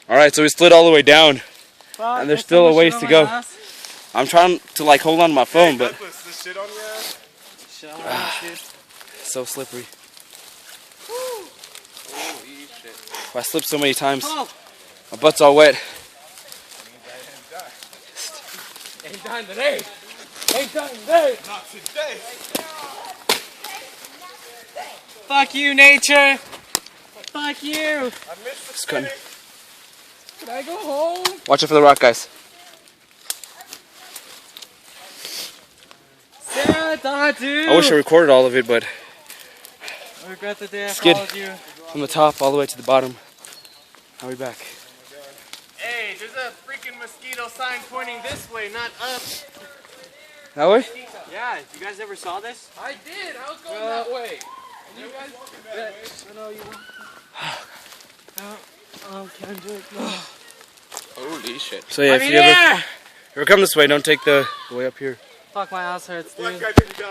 Alright, so we slid all the way down. Fuck, And there's still a ways to go. I'm trying to like hold on to my phone, but Douglas, the shit on your ass? Shit on my ass, dude. so slippery. Holy shit. I slipped so many times. My butt's all wet. Ain't dying today. Ain't dying today. Not today. Fuck you, nature. Fuck you. I missed the Cutting. Can I go home? Watch out for the rock, guys. Dude. I wish I recorded all of it, but I regret the day I Skid. followed you. from the top all the way to the bottom. Now we back. Hey, there's a freaking mosquito sign pointing this way, not up. That way? Yeah, you guys ever saw this? I did. I was going that way. And you guys walking that way. I know you can't do it. No. Holy shit. So yeah, if you ever come this way, don't take the way up here. Fuck, my ass hurts, dude. Black guy didn't die.